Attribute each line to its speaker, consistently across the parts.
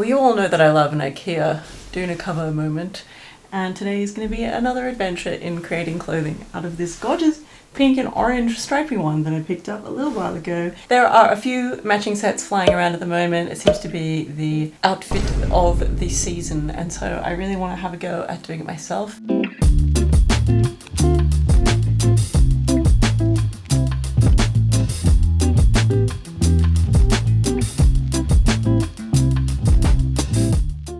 Speaker 1: Well, you all know that I love an IKEA doona cover moment, and today is going to be another adventure in creating clothing out of this gorgeous pink and orange stripy one that I picked up a little while ago. There are a few matching sets flying around at the moment. It seems to be the outfit of the season, and so I really want to have a go at doing it myself.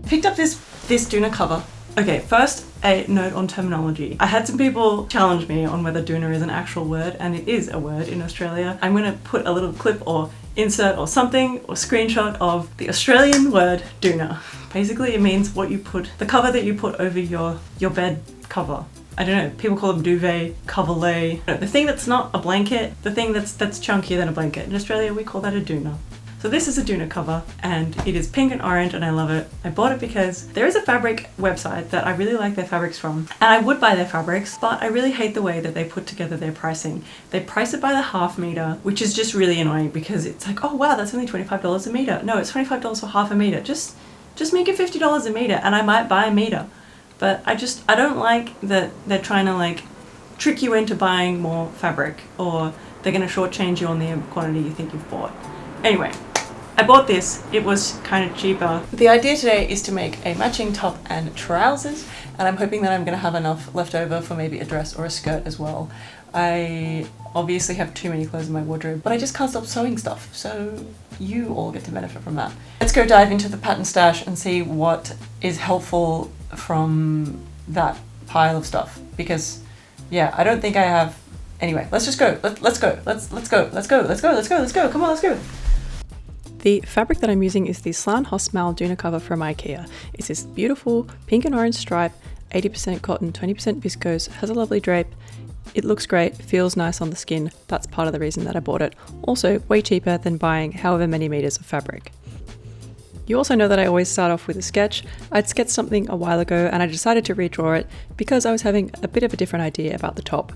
Speaker 1: Picked up this doona cover. Okay, first a note on terminology. I had some people challenge me on whether doona is an actual word, and it is a word in Australia. I'm going to put a little clip or insert or something or screenshot of the Australian word doona. Basically it means what you put, the cover that you put over your bed cover. I don't know, people call them duvet, coverlet. The thing that's not a blanket, the thing that's chunkier than a blanket. In Australia we call that a doona. So this is a doona cover, and it is pink and orange, and I love it. I bought it because there is a fabric website that I really like their fabrics from, and I would buy their fabrics, but I really hate the way that they put together their pricing. They price it by the half meter, which is just really annoying because it's like, oh wow, that's only $25 a meter. No, it's $25 for half a meter. Just make it $50 a meter and I might buy a meter. But I don't like that they're trying to like trick you into buying more fabric, or they're gonna shortchange you on the quantity you think you've bought. Anyway, I bought this, it was kind of cheaper. The idea today is to make a matching top and trousers, and I'm hoping that I'm going to have enough left over for maybe a dress or a skirt as well. I obviously have too many clothes in my wardrobe, but I just can't stop sewing stuff, so you all get to benefit from that. Let's go dive into the pattern stash and see what is helpful from that pile of stuff, because yeah, I don't think I have. Anyway, let's just go. Let's go. Let's go. Come on, let's go. The fabric that I'm using is the SLÅNHÖSTMAL doona cover from IKEA. It's this beautiful pink and orange stripe, 80% cotton, 20% viscose, has a lovely drape. It looks great, feels nice on the skin. That's part of the reason that I bought it. Also, way cheaper than buying however many meters of fabric. You also know that I always start off with a sketch. I'd sketched something a while ago and I decided to redraw it because I was having a bit of a different idea about the top.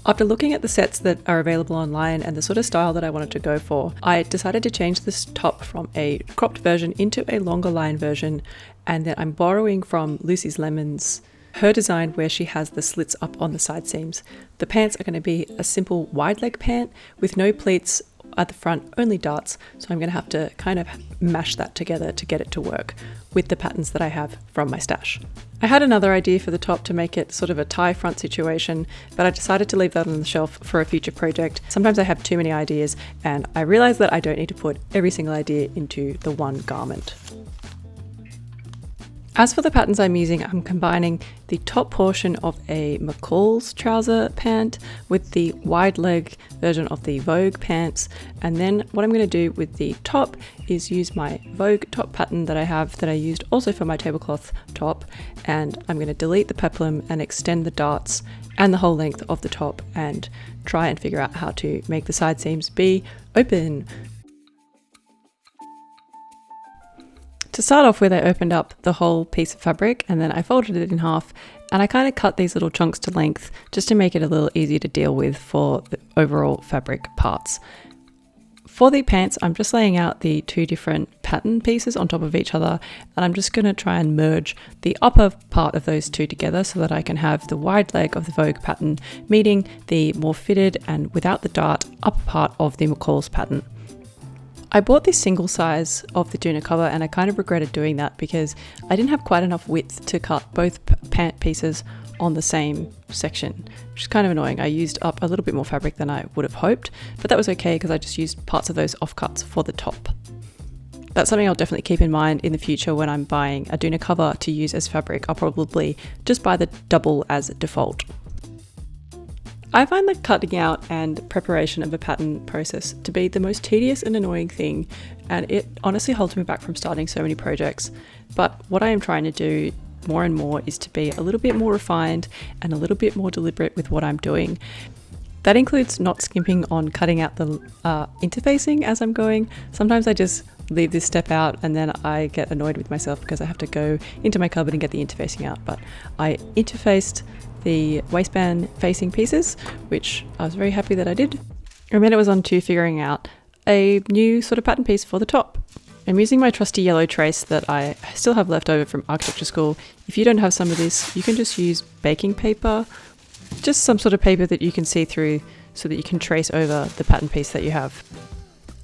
Speaker 1: After looking at the sets that are available online and the sort of style that I wanted to go for, I decided to change this top from a cropped version into a longer line version, and then I'm borrowing from Lucy's Lemons, her design where she has the slits up on the side seams. The pants are going to be a simple wide leg pant with no pleats at the front, only darts, so I'm going to have to kind of mash that together to get it to work with the patterns that I have from my stash. I had another idea for the top to make it sort of a tie front situation, but I decided to leave that on the shelf for a future project. Sometimes I have too many ideas and I realized that I don't need to put every single idea into the one garment. As for the patterns I'm using, I'm combining the top portion of a McCall's trouser pant with the wide leg version of the Vogue pants, and then what I'm going to do with the top is use my Vogue top pattern that I have that I used also for my tablecloth top, and I'm going to delete the peplum and extend the darts and the whole length of the top and try and figure out how to make the side seams be open. To start off with, I opened up the whole piece of fabric and then I folded it in half, and I kind of cut these little chunks to length just to make it a little easier to deal with for the overall fabric parts. For the pants, I'm just laying out the two different pattern pieces on top of each other, and I'm just going to try and merge the upper part of those two together so that I can have the wide leg of the Vogue pattern meeting the more fitted and without the dart upper part of the McCall's pattern. I bought this single size of the doona cover and I kind of regretted doing that because I didn't have quite enough width to cut both pant pieces on the same section, which is kind of annoying. I used up a little bit more fabric than I would have hoped, but that was okay because I just used parts of those offcuts for the top. That's something I'll definitely keep in mind in the future when I'm buying a doona cover to use as fabric. I'll probably just buy the double as default. I find the cutting out and preparation of a pattern process to be the most tedious and annoying thing, and it honestly holds me back from starting so many projects. But what I am trying to do more and more is to be a little bit more refined and a little bit more deliberate with what I'm doing. That includes not skimping on cutting out the interfacing as I'm going. Sometimes I just leave this step out and then I get annoyed with myself because I have to go into my cupboard and get the interfacing out. But I interfaced the waistband facing pieces, which I was very happy that I did. And then it was on to figuring out a new sort of pattern piece for the top.
Speaker 2: I'm using my trusty yellow trace that I still have left over from architecture school. If you don't have some of this, you can just use baking paper, just some sort of paper that you can see through so that you can trace over the pattern piece that you have.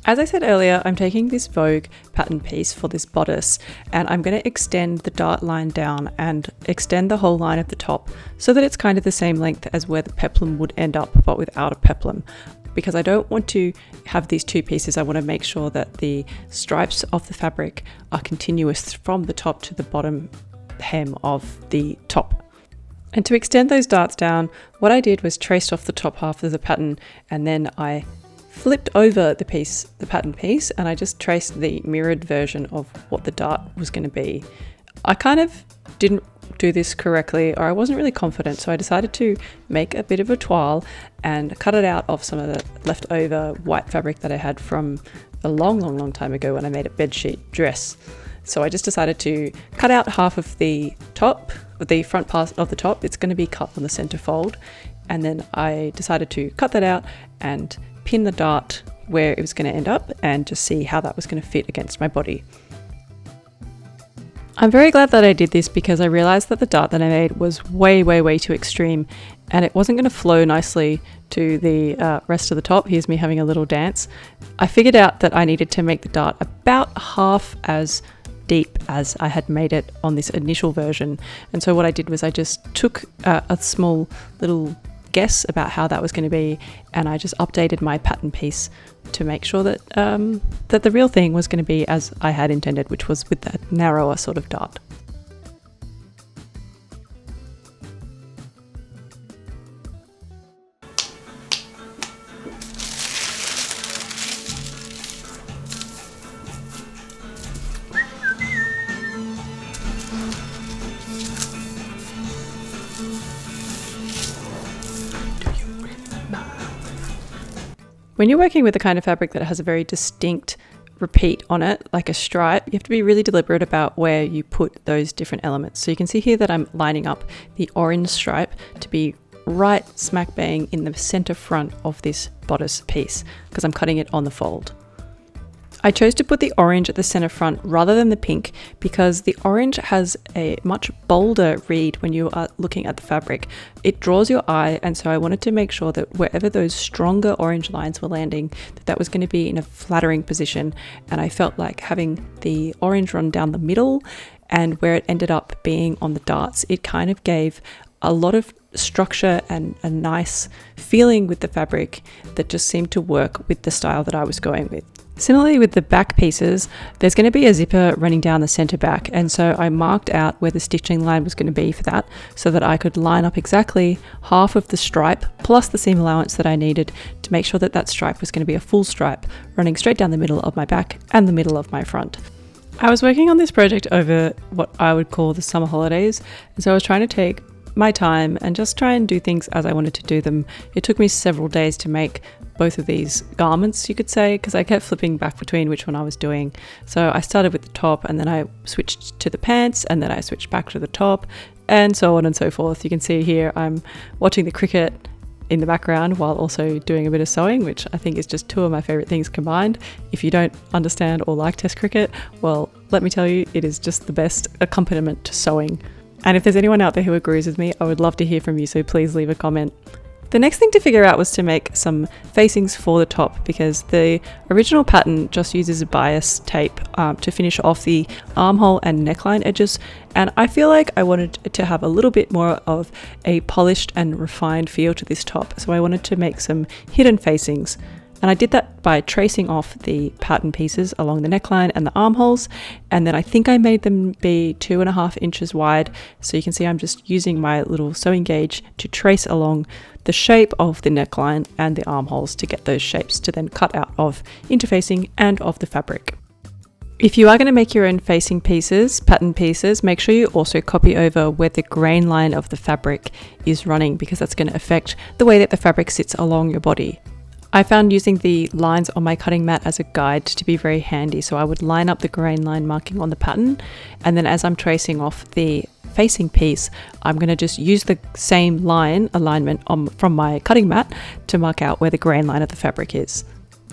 Speaker 2: As I said earlier, I'm taking this Vogue pattern piece for this bodice, and I'm going to extend the dart line down and extend the whole line at the top so that it's kind of the same length as where the peplum would end up, but without a peplum. Because I don't want to have these two pieces, I want to make sure that the stripes of the fabric are continuous from the top to the bottom hem of the top. And to extend those darts down, what I did was traced off the top half of the pattern, and then I flipped over the pattern piece, and I just traced the mirrored version of what the dart was going to be. I kind of didn't do this correctly, or I wasn't really confident, so I decided to make a bit of a toile and cut it out of some of the leftover white fabric that I had from a long time ago when I made a bedsheet dress. So I just decided to cut out half of the top, the front part of the top. It's going to be cut on the center fold, and then I decided to cut that out and pin the dart where it was going to end up and just see how that was going to fit against my body. I'm very glad that I did this because I realized that the dart that I made was way too extreme, and it wasn't going to flow nicely to the rest of the top. Here's me having a little dance. I figured out that I needed to make the dart about half as deep as I had made it on this initial version, and so what I did was I just took a small little guess about how that was going to be, and I just updated my pattern piece to make sure that that the real thing was going to be as I had intended, which was with that narrower sort of dart. When you're working with the kind of fabric that has a very distinct repeat on it, like a stripe, you have to be really deliberate about where you put those different elements. So you can see here that I'm lining up the orange stripe to be right smack bang in the center front of this bodice piece because I'm cutting it on the fold. I chose to put the orange at the center front rather than the pink because the orange has a much bolder read when you are looking at the fabric. It draws your eye, and so I wanted to make sure that wherever those stronger orange lines were landing, that was going to be in a flattering position, and I felt like having the orange run down the middle and where it ended up being on the darts, it kind of gave a lot of structure and a nice feeling with the fabric that just seemed to work with the style that I was going with. Similarly with the back pieces, there's going to be a zipper running down the center back, and so I marked out where the stitching line was going to be for that so that I could line up exactly half of the stripe plus the seam allowance that I needed to make sure that that stripe was going to be a full stripe running straight down the middle of my back and the middle of my front. I was working on this project over what I would call the summer holidays, and so I was trying to take my time and just try and do things as I wanted to do them. It took me several days to make both of these garments, you could say, because I kept flipping back between which one I was doing. So I started with the top, and then I switched to the pants, and then I switched back to the top, and so on and so forth. You can see here I'm watching the cricket in the background while also doing a bit of sewing, which I think is just two of my favorite things combined. If you don't understand or like Test cricket, well, let me tell you, it is just the best accompaniment to sewing. And if there's anyone out there who agrees with me, I would love to hear from you, so please leave a comment. The next thing to figure out was to make some facings for the top, because the original pattern just uses a bias tape to finish off the armhole and neckline edges, and I feel like I wanted to have a little bit more of a polished and refined feel to this top, so I wanted to make some hidden facings. And I did that by tracing off the pattern pieces along the neckline and the armholes, and then I think I made them be 2.5 inches wide. So you can see I'm just using my little sewing gauge to trace along the shape of the neckline and the armholes to get those shapes to then cut out of interfacing and of the fabric. If you are going to make your own facing pieces, pattern pieces, make sure you also copy over where the grain line of the fabric is running, because that's going to affect the way that the fabric sits along your body. I found using the lines on my cutting mat as a guide to be very handy, so I would line up the grain line marking on the pattern, and then as I'm tracing off the facing piece, I'm going to just use the same line alignment from my cutting mat to mark out where the grain line of the fabric is.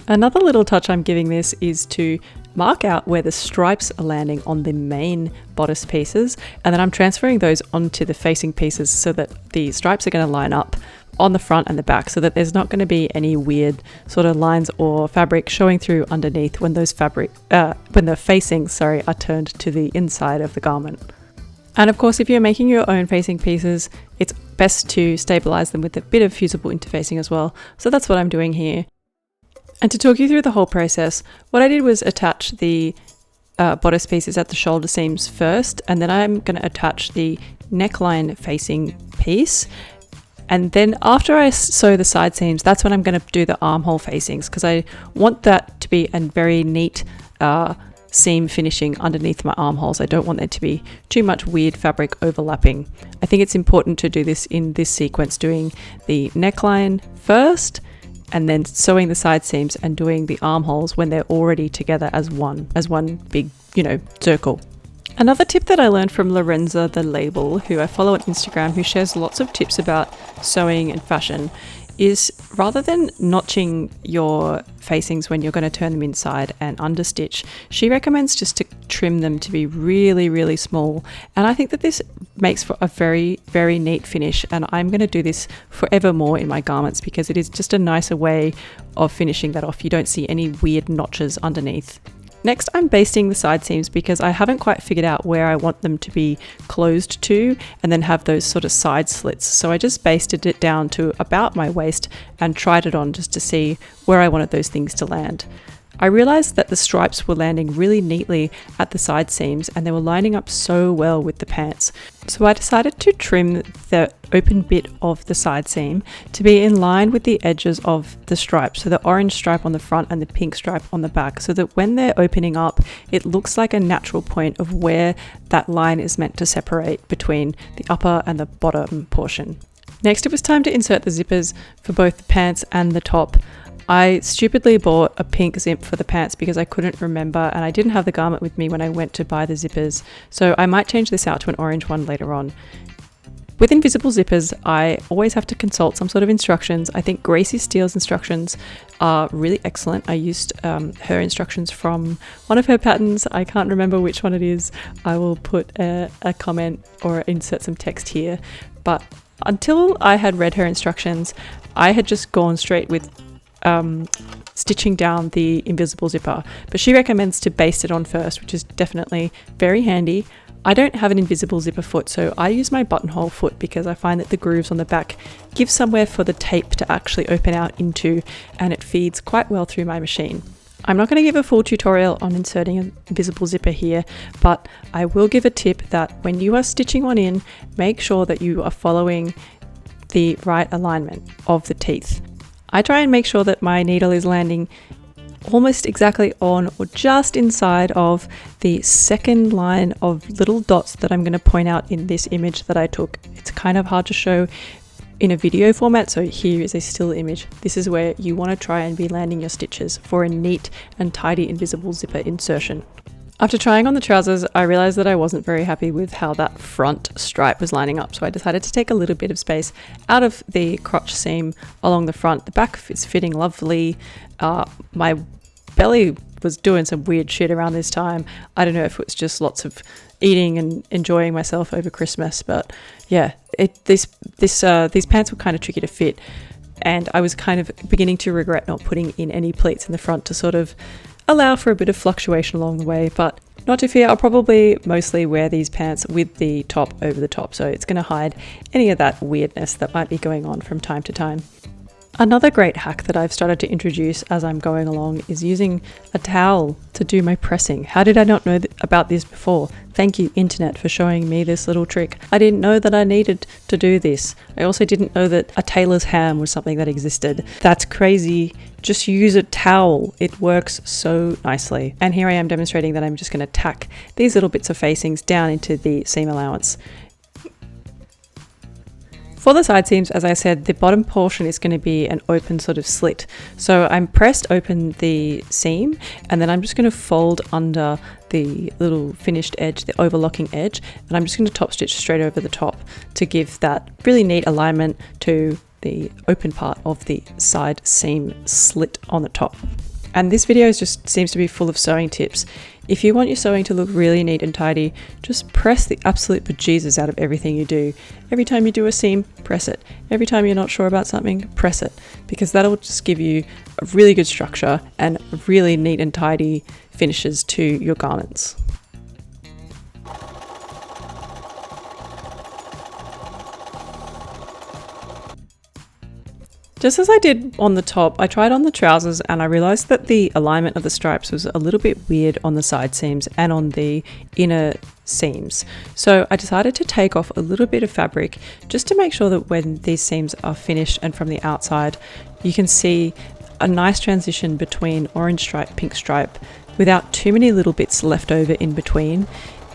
Speaker 2: Another little touch I'm giving this is to mark out where the stripes are landing on the main bodice pieces, and then I'm transferring those onto the facing pieces so that the stripes are going to line up on the front and the back, so that there's not going to be any weird sort of lines or fabric showing through underneath when those when the facings, are turned to the inside of the garment. And of course, if you're making your own facing pieces, it's best to stabilize them with a bit of fusible interfacing as well. So that's what I'm doing here. And to talk you through the whole process, what I did was attach the bodice pieces at the shoulder seams first, and then I'm going to attach the neckline facing piece. And then after I sew the side seams, that's when I'm going to do the armhole facings, because I want that to be a very neat seam finishing underneath my armholes. I don't want there to be too much weird fabric overlapping. I think it's important to do this in this sequence, doing the neckline first and then sewing the side seams and doing the armholes when they're already together as one big, circle. Another tip that I learned from Lorenza the Label, who I follow on Instagram, who shares lots of tips about sewing and fashion, is rather than notching your facings when you're going to turn them inside and understitch, she recommends just to trim them to be really, really small. And I think that this makes for a very, very neat finish, and I'm going to do this forevermore in my garments because it is just a nicer way of finishing that off. You don't see any weird notches underneath. Next, I'm basting the side seams because I haven't quite figured out where I want them to be closed to and then have those sort of side slits. So I just basted it down to about my waist and tried it on just to see where I wanted those things to land. I realized that the stripes were landing really neatly at the side seams and they were lining up so well with the pants. So I decided to trim the open bit of the side seam to be in line with the edges of the stripe. So the orange stripe on the front and the pink stripe on the back, so that when they're opening up, it looks like a natural point of where that line is meant to separate between the upper and the bottom portion. Next, it was time to insert the zippers for both the pants and the top. I stupidly bought a pink zip for the pants because I couldn't remember, and I didn't have the garment with me when I went to buy the zippers, so I might change this out to an orange one later on. With invisible zippers, I always have to consult some sort of instructions. I think Gracie Steele's instructions are really excellent. I used her instructions from one of her patterns. I can't remember which one it is. I will put a comment or insert some text here. But until I had read her instructions, I had just gone straight with stitching down the invisible zipper, but she recommends to baste it on first, which is definitely very handy. I don't have an invisible zipper foot, so I use my buttonhole foot because I find that the grooves on the back give somewhere for the tape to actually open out into, and it feeds quite well through my machine. I'm not going to give a full tutorial on inserting an invisible zipper here, but I will give a tip that when you are stitching one in, make sure that you are following the right alignment of the teeth. I try and make sure that my needle is landing almost exactly on or just inside of the second line of little dots that I'm going to point out in this image that I took. It's kind of hard to show in a video format, so here is a still image. This is where you want to try and be landing your stitches for a neat and tidy invisible zipper insertion. After trying on the trousers, I realized that I wasn't very happy with how that front stripe was lining up, so I decided to take a little bit of space out of the crotch seam along the front. The back is fitting lovely. My belly was doing some weird shit around this time. I don't know if it was just lots of eating and enjoying myself over Christmas, but yeah, these pants were kind of tricky to fit, and I was kind of beginning to regret not putting in any pleats in the front to sort of allow for a bit of fluctuation along the way. But not to fear, I'll probably mostly wear these pants with the top over the top, so it's going to hide any of that weirdness that might be going on from time to time. Another great hack that I've started to introduce as I'm going along is using a towel to do my pressing. How did I not know about this before? Thank you, internet, for showing me this little trick. I didn't know that I needed to do this. I also didn't know that a tailor's ham was something that existed. That's crazy. Just use a towel. It works so nicely. And here I am demonstrating that I'm just going to tack these little bits of facings down into the seam allowance. For the side seams, as I said, the bottom portion is going to be an open sort of slit. So I'm pressed open the seam, and then I'm just going to fold under the little finished edge, the overlocking edge, and I'm just going to top stitch straight over the top to give that really neat alignment to the open part of the side seam slit on the top. And this video just seems to be full of sewing tips. If you want your sewing to look really neat and tidy, just press the absolute bejesus out of everything you do. Every time you do a seam, press it. Every time you're not sure about something, press it, because that'll just give you a really good structure and really neat and tidy finishes to your garments. Just as I did on the top, I tried on the trousers and I realized that the alignment of the stripes was a little bit weird on the side seams and on the inner seams. So I decided to take off a little bit of fabric just to make sure that when these seams are finished and from the outside, you can see a nice transition between orange stripe, pink stripe without too many little bits left over in between.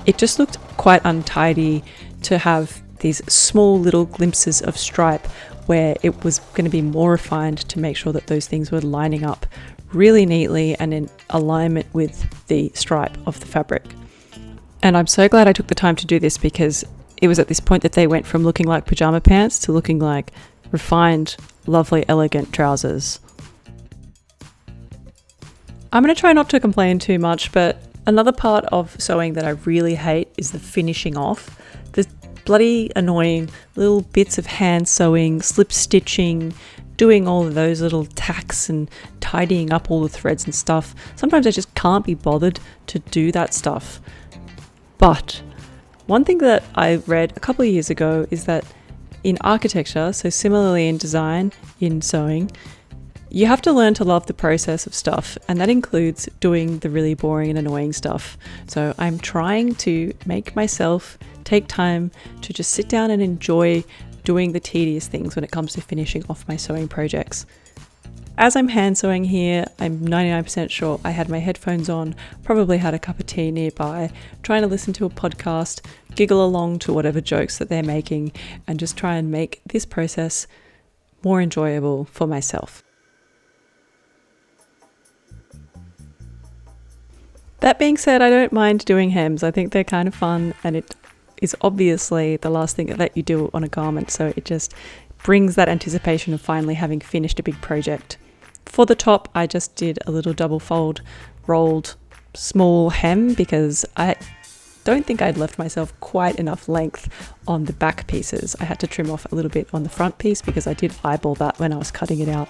Speaker 2: It just looked quite untidy to have these small little glimpses of stripe where it was going to be more refined to make sure that those things were lining up really neatly and in alignment with the stripe of the fabric. And I'm so glad I took the time to do this, because it was at this point that they went from looking like pajama pants to looking like refined, lovely, elegant trousers. I'm going to try not to complain too much, but another part of sewing that I really hate is the finishing off. The bloody annoying little bits of hand sewing, slip stitching, doing all of those little tacks and tidying up all the threads and stuff. Sometimes I just can't be bothered to do that stuff. But one thing that I read a couple of years ago is that in architecture, so similarly in design, in sewing, you have to learn to love the process of stuff, and that includes doing the really boring and annoying stuff. So I'm trying to make myself take time to just sit down and enjoy doing the tedious things when it comes to finishing off my sewing projects. As I'm hand sewing here, I'm 99% sure I had my headphones on, probably had a cup of tea nearby, trying to listen to a podcast, giggle along to whatever jokes that they're making, and just try and make this process more enjoyable for myself. That being said, I don't mind doing hems. I think they're kind of fun, and it is obviously the last thing that you do on a garment, so it just brings that anticipation of finally having finished a big project. For the top, I just did a little double fold rolled small hem because I don't think I'd left myself quite enough length on the back pieces. I had to trim off a little bit on the front piece because I did eyeball that when I was cutting it out.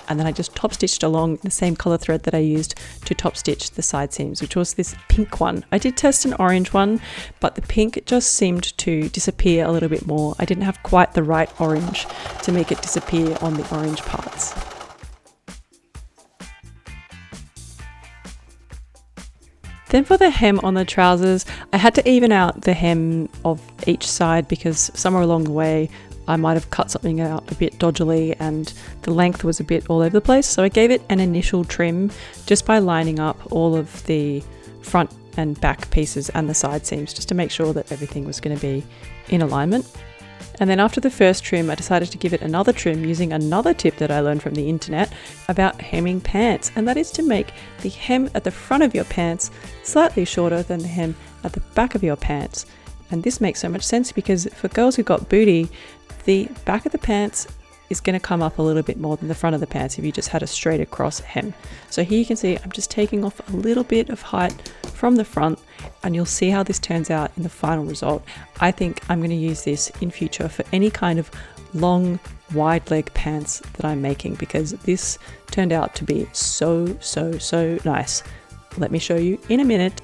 Speaker 2: And then I just top stitched along the same color thread that I used to top stitch the side seams, which was this pink one. I did test an orange one, but the pink just seemed to disappear a little bit more. I didn't have quite the right orange to make it disappear on the orange parts. Then for the hem on the trousers, I had to even out the hem of each side because somewhere along the way I might have cut something out a bit dodgily and the length was a bit all over the place. So I gave it an initial trim just by lining up all of the front and back pieces and the side seams just to make sure that everything was going to be in alignment. And then after the first trim, I decided to give it another trim using another tip that I learned from the internet about hemming pants. And that is to make the hem at the front of your pants slightly shorter than the hem at the back of your pants. And this makes so much sense because for girls who've got booty, the back of the pants is going to come up a little bit more than the front of the pants if you just had a straight across hem. So here you can see I'm just taking off a little bit of height from the front, and you'll see how this turns out in the final result. I think I'm going to use this in future for any kind of long wide leg pants that I'm making because this turned out to be so nice. Let me show you in a minute.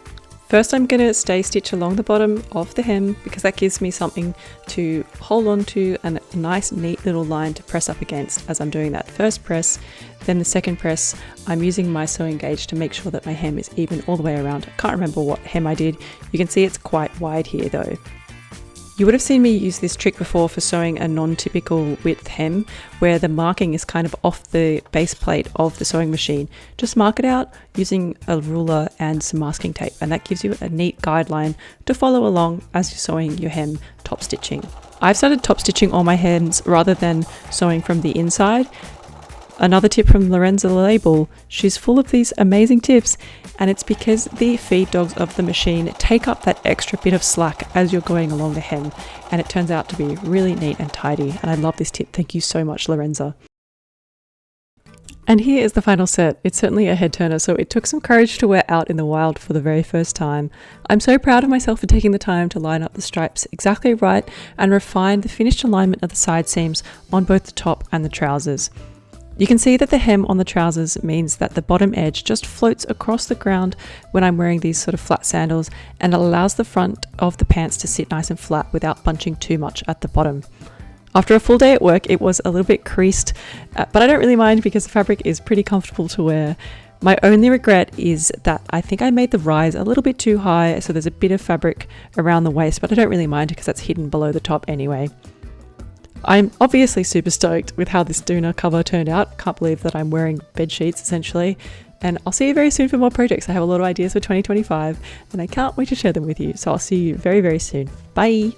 Speaker 2: First, I'm going to stay stitch along the bottom of the hem because that gives me something to hold on to and a nice neat little line to press up against as I'm doing that first press. Then the second press, I'm using my sewing gauge to make sure that my hem is even all the way around. I can't remember what hem I did. You can see it's quite wide here though. You would have seen me use this trick before for sewing a non-typical width hem where the marking is kind of off the base plate of the sewing machine. Just mark it out using a ruler and some masking tape, and that gives you a neat guideline to follow along as you're sewing your hem top stitching. I've started top stitching all my hems rather than sewing from the inside. Another tip from Lorenza Label, she's full of these amazing tips, and it's because the feed dogs of the machine take up that extra bit of slack as you're going along the hem, and it turns out to be really neat and tidy, and I love this tip. Thank you so much, Lorenza. And here is the final set. It's certainly a head turner, so it took some courage to wear out in the wild for the very first time. I'm so proud of myself for taking the time to line up the stripes exactly right and refine the finished alignment of the side seams on both the top and the trousers. You can see that the hem on the trousers means that the bottom edge just floats across the ground when I'm wearing these sort of flat sandals, and it allows the front of the pants to sit nice and flat without bunching too much at the bottom. After a full day at work, it was a little bit creased, but I don't really mind because the fabric is pretty comfortable to wear. My only regret is that I think I made the rise a little bit too high, so there's a bit of fabric around the waist, but I don't really mind because that's hidden below the top anyway. I'm obviously super stoked with how this doona cover turned out. Can't believe that I'm wearing bed sheets essentially. And I'll see you very soon for more projects. I have a lot of ideas for 2025 and I can't wait to share them with you. So I'll see you very, very soon. Bye.